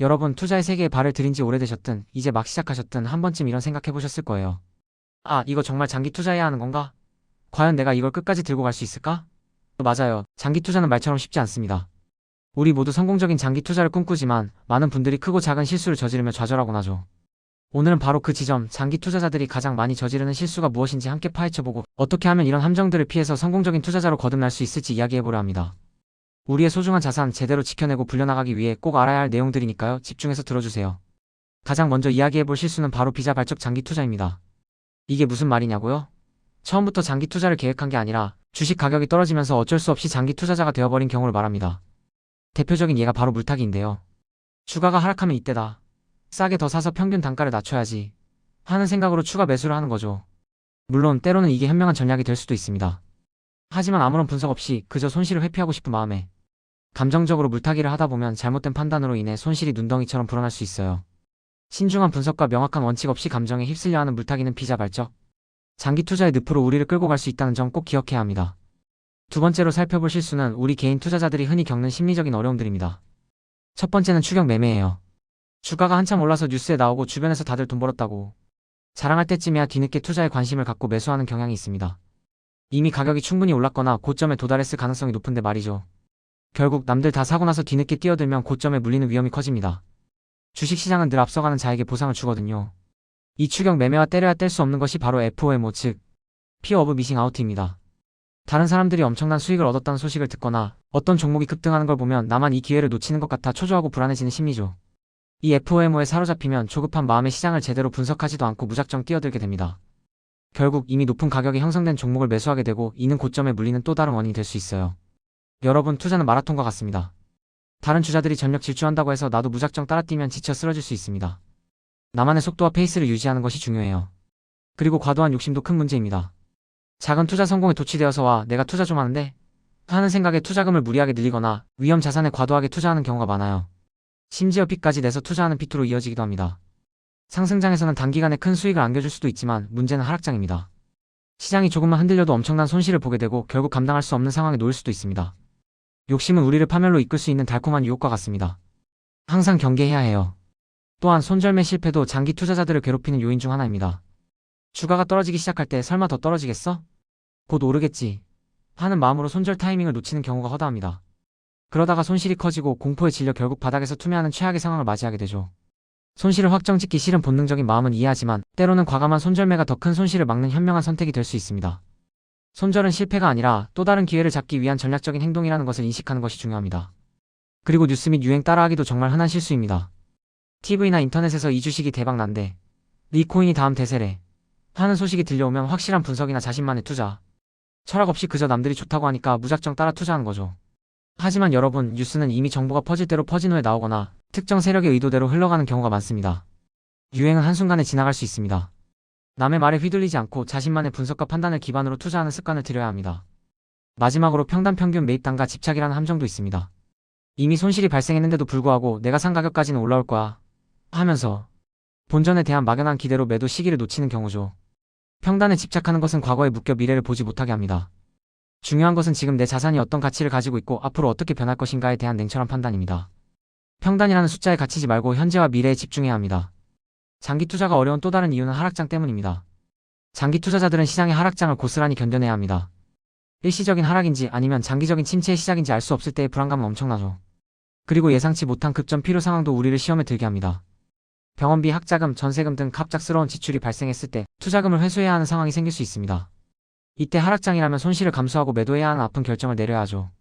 여러분, 투자의 세계에 발을 들인 지 오래되셨든 이제 막 시작하셨든 한 번쯤 이런 생각해 보셨을 거예요. 아, 이거 정말 장기 투자해야 하는 건가? 과연 내가 이걸 끝까지 들고 갈 수 있을까? 맞아요. 장기 투자는 말처럼 쉽지 않습니다. 우리 모두 성공적인 장기 투자를 꿈꾸지만 많은 분들이 크고 작은 실수를 저지르며 좌절하곤 하죠. 오늘은 바로 그 지점, 장기 투자자들이 가장 많이 저지르는 실수가 무엇인지 함께 파헤쳐보고 어떻게 하면 이런 함정들을 피해서 성공적인 투자자로 거듭날 수 있을지 이야기해보려 합니다. 우리의 소중한 자산 제대로 지켜내고 불려나가기 위해 꼭 알아야 할 내용들이니까요. 집중해서 들어주세요. 가장 먼저 이야기해볼 실수는 바로 비자 발적 장기 투자입니다. 이게 무슨 말이냐고요? 처음부터 장기 투자를 계획한 게 아니라 주식 가격이 떨어지면서 어쩔 수 없이 장기 투자자가 되어버린 경우를 말합니다. 대표적인 예가 바로 물타기인데요. 주가가 하락하면 이때다. 싸게 더 사서 평균 단가를 낮춰야지 하는 생각으로 추가 매수를 하는 거죠. 물론 때로는 이게 현명한 전략이 될 수도 있습니다. 하지만 아무런 분석 없이 그저 손실을 회피하고 싶은 마음에 감정적으로 물타기를 하다 보면 잘못된 판단으로 인해 손실이 눈덩이처럼 불어날 수 있어요. 신중한 분석과 명확한 원칙 없이 감정에 휩쓸려 하는 물타기는 비자 발적 장기 투자의 늪으로 우리를 끌고 갈 수 있다는 점 꼭 기억해야 합니다. 두 번째로 살펴볼 실수는 우리 개인 투자자들이 흔히 겪는 심리적인 어려움들입니다. 첫 번째는 추격 매매예요. 주가가 한참 올라서 뉴스에 나오고 주변에서 다들 돈 벌었다고 자랑할 때쯤이야 뒤늦게 투자에 관심을 갖고 매수하는 경향이 있습니다. 이미 가격이 충분히 올랐거나 고점에 도달했을 가능성이 높은데 말이죠. 결국 남들 다 사고 나서 뒤늦게 뛰어들면 고점에 물리는 위험이 커집니다. 주식시장은 늘 앞서가는 자에게 보상을 주거든요. 이 추격 매매와 때려야 뗄 수 없는 것이 바로 FOMO 즉 Fear of Missing Out입니다. 다른 사람들이 엄청난 수익을 얻었다는 소식을 듣거나 어떤 종목이 급등하는 걸 보면 나만 이 기회를 놓치는 것 같아 초조하고 불안해지는 심리죠. 이 FOMO에 사로잡히면 조급한 마음에 시장을 제대로 분석하지도 않고 무작정 뛰어들게 됩니다. 결국 이미 높은 가격이 형성된 종목을 매수하게 되고 이는 고점에 물리는 또 다른 원인이 될 수 있어요. 여러분, 투자는 마라톤과 같습니다. 다른 주자들이 전력 질주한다고 해서 나도 무작정 따라뛰면 지쳐 쓰러질 수 있습니다. 나만의 속도와 페이스를 유지하는 것이 중요해요. 그리고 과도한 욕심도 큰 문제입니다. 작은 투자 성공에 도취되어서 와 내가 투자 좀 하는데 하는 생각에 투자금을 무리하게 늘리거나 위험 자산에 과도하게 투자하는 경우가 많아요. 심지어 빚까지 내서 투자하는 피투로 이어지기도 합니다. 상승장에서는 단기간에 큰 수익을 안겨줄 수도 있지만 문제는 하락장입니다. 시장이 조금만 흔들려도 엄청난 손실을 보게 되고 결국 감당할 수 없는 상황에 놓일 수도 있습니다. 욕심은 우리를 파멸로 이끌 수 있는 달콤한 유혹과 같습니다. 항상 경계해야 해요. 또한 손절매 실패도 장기 투자자들을 괴롭히는 요인 중 하나입니다. 주가가 떨어지기 시작할 때 설마 더 떨어지겠어? 곧 오르겠지 하는 마음으로 손절 타이밍을 놓치는 경우가 허다합니다. 그러다가 손실이 커지고 공포에 질려 결국 바닥에서 투매하는 최악의 상황을 맞이하게 되죠. 손실을 확정짓기 싫은 본능적인 마음은 이해하지만 때로는 과감한 손절매가 더 큰 손실을 막는 현명한 선택이 될 수 있습니다. 손절은 실패가 아니라 또 다른 기회를 잡기 위한 전략적인 행동이라는 것을 인식하는 것이 중요합니다. 그리고 뉴스 및 유행 따라하기도 정말 흔한 실수입니다. TV나 인터넷에서 이 주식이 대박난대, 이 코인이 다음 대세래 하는 소식이 들려오면 확실한 분석이나 자신만의 투자, 철학 없이 그저 남들이 좋다고 하니까 무작정 따라 투자하는 거죠. 하지만 여러분, 뉴스는 이미 정보가 퍼질 대로 퍼진 후에 나오거나 특정 세력의 의도대로 흘러가는 경우가 많습니다. 유행은 한순간에 지나갈 수 있습니다. 남의 말에 휘둘리지 않고 자신만의 분석과 판단을 기반으로 투자하는 습관을 들여야 합니다. 마지막으로 평단 평균 매입단가 집착이라는 함정도 있습니다. 이미 손실이 발생했는데도 불구하고 내가 산 가격까지는 올라올 거야 하면서 본전에 대한 막연한 기대로 매도 시기를 놓치는 경우죠. 평단에 집착하는 것은 과거에 묶여 미래를 보지 못하게 합니다. 중요한 것은 지금 내 자산이 어떤 가치를 가지고 있고 앞으로 어떻게 변할 것인가에 대한 냉철한 판단입니다. 평단이라는 숫자에 갇히지 말고 현재와 미래에 집중해야 합니다. 장기 투자가 어려운 또 다른 이유는 하락장 때문입니다. 장기 투자자들은 시장의 하락장을 고스란히 견뎌내야 합니다. 일시적인 하락인지 아니면 장기적인 침체의 시작인지 알 수 없을 때의 불안감은 엄청나죠. 그리고 예상치 못한 급전 필요 상황도 우리를 시험에 들게 합니다. 병원비, 학자금, 전세금 등 갑작스러운 지출이 발생했을 때 투자금을 회수해야 하는 상황이 생길 수 있습니다. 이때 하락장이라면 손실을 감수하고 매도해야 하는 아픈 결정을 내려야 하죠.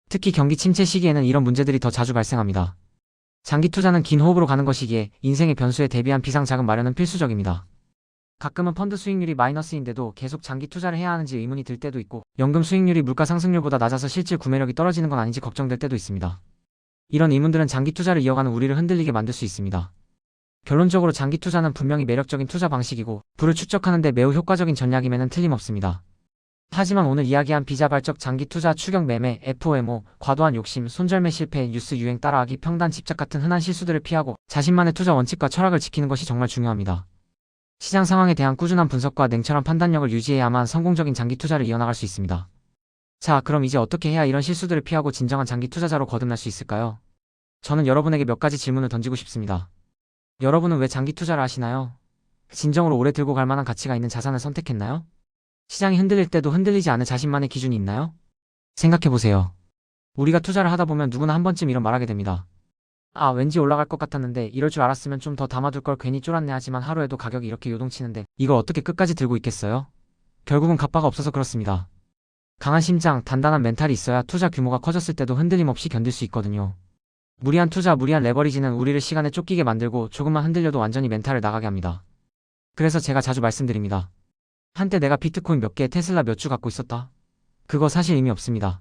특히 경기 침체 시기에는 이런 문제들이 더 자주 발생합니다. 장기 투자는 긴 호흡으로 가는 것이기에 인생의 변수에 대비한 비상자금 마련은 필수적입니다. 가끔은 펀드 수익률이 마이너스인데도 계속 장기 투자를 해야 하는지 의문이 들 때도 있고 연금 수익률이 물가 상승률보다 낮아서 실질 구매력이 떨어지는 건 아닌지 걱정될 때도 있습니다. 이런 의문들은 장기 투자를 이어가는 우리를 흔들리게 만들 수 있습니다. 결론적으로 장기 투자는 분명히 매력적인 투자 방식이고 부를 축적하는 데 매우 효과적인 전략임에는 틀림없습니다. 하지만 오늘 이야기한 비자발적 장기 투자, 추격 매매, FOMO, 과도한 욕심, 손절매 실패, 뉴스 유행 따라하기, 평단 집착 같은 흔한 실수들을 피하고 자신만의 투자 원칙과 철학을 지키는 것이 정말 중요합니다. 시장 상황에 대한 꾸준한 분석과 냉철한 판단력을 유지해야만 성공적인 장기 투자를 이어나갈 수 있습니다. 자, 그럼 이제 어떻게 해야 이런 실수들을 피하고 진정한 장기 투자자로 거듭날 수 있을까요? 저는 여러분에게 몇 가지 질문을 던지고 싶습니다. 여러분은 왜 장기 투자를 하시나요? 진정으로 오래 들고 갈 만한 가치가 있는 자산을 선택했나요? 시장이 흔들릴 때도 흔들리지 않은 자신만의 기준이 있나요? 생각해보세요. 우리가 투자를 하다 보면 누구나 한 번쯤 이런 말하게 됩니다. 아, 왠지 올라갈 것 같았는데 이럴 줄 알았으면 좀 더 담아둘 걸 괜히 쫄았네. 하지만 하루에도 가격이 이렇게 요동치는데 이걸 어떻게 끝까지 들고 있겠어요? 결국은 갑바가 없어서 그렇습니다. 강한 심장, 단단한 멘탈이 있어야 투자 규모가 커졌을 때도 흔들림 없이 견딜 수 있거든요. 무리한 투자, 무리한 레버리지는 우리를 시간에 쫓기게 만들고 조금만 흔들려도 완전히 멘탈을 나가게 합니다. 그래서 제가 자주 말씀드립니다. 한때 내가 비트코인 몇 개, 테슬라 몇 주 갖고 있었다. 그거 사실 의미 없습니다.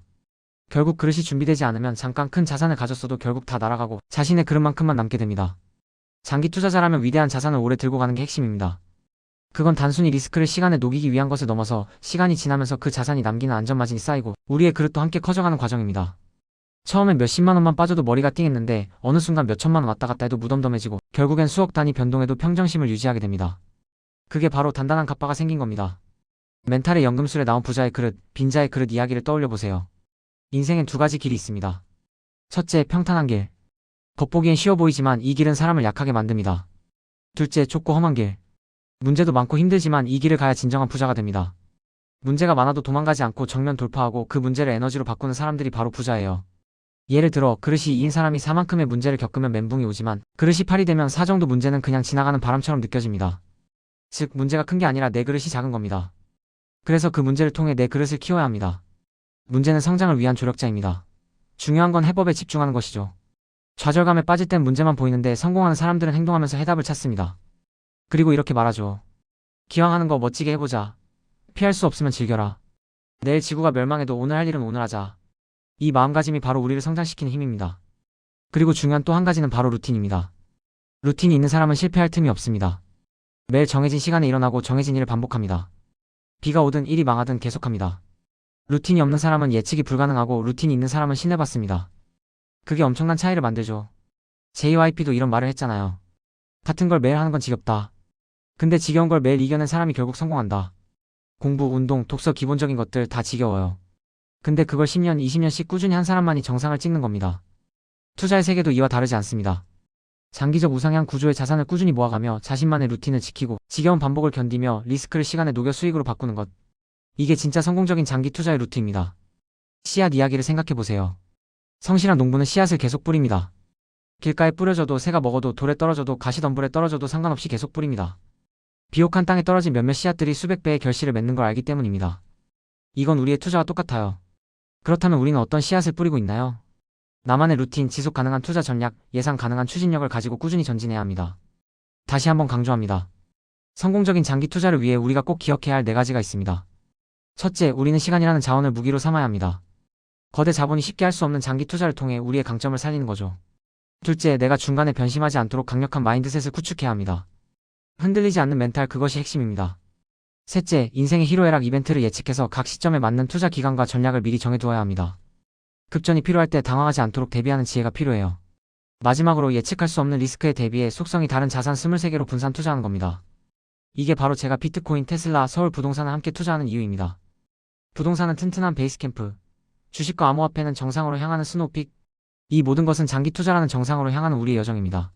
결국 그릇이 준비되지 않으면 잠깐 큰 자산을 가졌어도 결국 다 날아가고 자신의 그릇만큼만 남게 됩니다. 장기 투자자라면 위대한 자산을 오래 들고 가는 게 핵심입니다. 그건 단순히 리스크를 시간에 녹이기 위한 것을 넘어서 시간이 지나면서 그 자산이 남기는 안전마진이 쌓이고 우리의 그릇도 함께 커져가는 과정입니다. 처음엔 몇십만 원만 빠져도 머리가 띵했는데 어느 순간 몇천만 원 왔다 갔다 해도 무덤덤해지고 결국엔 수억 단위 변동에도 평정심을 유지하게 됩니다. 그게 바로 단단한 갑바가 생긴 겁니다. 멘탈의 연금술에 나온 부자의 그릇, 빈자의 그릇 이야기를 떠올려 보세요. 인생엔 두 가지 길이 있습니다. 첫째, 평탄한 길. 겉보기엔 쉬워 보이지만 이 길은 사람을 약하게 만듭니다. 둘째, 좁고 험한 길. 문제도 많고 힘들지만 이 길을 가야 진정한 부자가 됩니다. 문제가 많아도 도망가지 않고 정면 돌파하고 그 문제를 에너지로 바꾸는 사람들이 바로 부자예요. 예를 들어 그릇이 2인 사람이 4만큼의 문제를 겪으면 멘붕이 오지만 그릇이 8이 되면 4 정도 문제는 그냥 지나가는 바람처럼 느껴집니다. 즉 문제가 큰 게 아니라 내 그릇이 작은 겁니다. 그래서 그 문제를 통해 내 그릇을 키워야 합니다. 문제는 성장을 위한 조력자입니다. 중요한 건 해법에 집중하는 것이죠. 좌절감에 빠질 땐 문제만 보이는데 성공하는 사람들은 행동하면서 해답을 찾습니다. 그리고 이렇게 말하죠. 기왕 하는 거 멋지게 해보자. 피할 수 없으면 즐겨라. 내일 지구가 멸망해도 오늘 할 일은 오늘 하자. 이 마음가짐이 바로 우리를 성장시키는 힘입니다. 그리고 중요한 또 한 가지는 바로 루틴입니다. 루틴이 있는 사람은 실패할 틈이 없습니다. 매일 정해진 시간에 일어나고 정해진 일을 반복합니다. 비가 오든 일이 망하든 계속합니다. 루틴이 없는 사람은 예측이 불가능하고 루틴이 있는 사람은 신뢰받습니다. 그게 엄청난 차이를 만들죠. JYP도 이런 말을 했잖아요. 같은 걸 매일 하는 건 지겹다. 근데 지겨운 걸 매일 이겨낸 사람이 결국 성공한다. 공부, 운동, 독서 기본적인 것들 다 지겨워요. 근데 그걸 10년, 20년씩 꾸준히 한 사람만이 정상을 찍는 겁니다. 투자의 세계도 이와 다르지 않습니다. 장기적 우상향 구조의 자산을 꾸준히 모아가며 자신만의 루틴을 지키고 지겨운 반복을 견디며 리스크를 시간에 녹여 수익으로 바꾸는 것. 이게 진짜 성공적인 장기 투자의 루트입니다. 씨앗 이야기를 생각해보세요. 성실한 농부는 씨앗을 계속 뿌립니다. 길가에 뿌려져도 새가 먹어도 돌에 떨어져도 가시덤불에 떨어져도 상관없이 계속 뿌립니다. 비옥한 땅에 떨어진 몇몇 씨앗들이 수백 배의 결실을 맺는 걸 알기 때문입니다. 이건 우리의 투자와 똑같아요. 그렇다면 우리는 어떤 씨앗을 뿌리고 있나요? 나만의 루틴, 지속 가능한 투자 전략, 예상 가능한 추진력을 가지고 꾸준히 전진해야 합니다. 다시 한번 강조합니다. 성공적인 장기 투자를 위해 우리가 꼭 기억해야 할 4가지가 있습니다. 첫째, 우리는 시간이라는 자원을 무기로 삼아야 합니다. 거대 자본이 쉽게 할 수 없는 장기 투자를 통해 우리의 강점을 살리는 거죠. 둘째, 내가 중간에 변심하지 않도록 강력한 마인드셋을 구축해야 합니다. 흔들리지 않는 멘탈, 그것이 핵심입니다. 셋째, 인생의 희로애락 이벤트를 예측해서 각 시점에 맞는 투자 기간과 전략을 미리 정해두어야 합니다. 급전이 필요할 때 당황하지 않도록 대비하는 지혜가 필요해요. 마지막으로 예측할 수 없는 리스크에 대비해 속성이 다른 자산 23개로 분산 투자하는 겁니다. 이게 바로 제가 비트코인, 테슬라, 서울 부동산을 함께 투자하는 이유입니다. 부동산은 튼튼한 베이스 캠프, 주식과 암호화폐는 정상으로 향하는 스노우픽, 이 모든 것은 장기 투자라는 정상으로 향하는 우리의 여정입니다.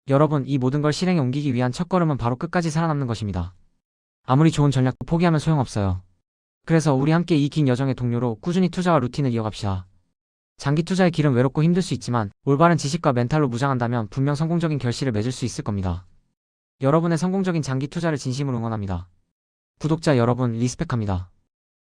여러분, 이 모든 걸 실행에 옮기기 위한 첫걸음은 바로 끝까지 살아남는 것입니다. 아무리 좋은 전략도 포기하면 소용없어요. 그래서 우리 함께 이 긴 여정의 동료로 꾸준히 투자와 루틴을 이어갑시다. 장기 투자의 길은 외롭고 힘들 수 있지만 올바른 지식과 멘탈로 무장한다면 분명 성공적인 결실을 맺을 수 있을 겁니다. 여러분의 성공적인 장기 투자를 진심으로 응원합니다. 구독자 여러분, 리스펙합니다.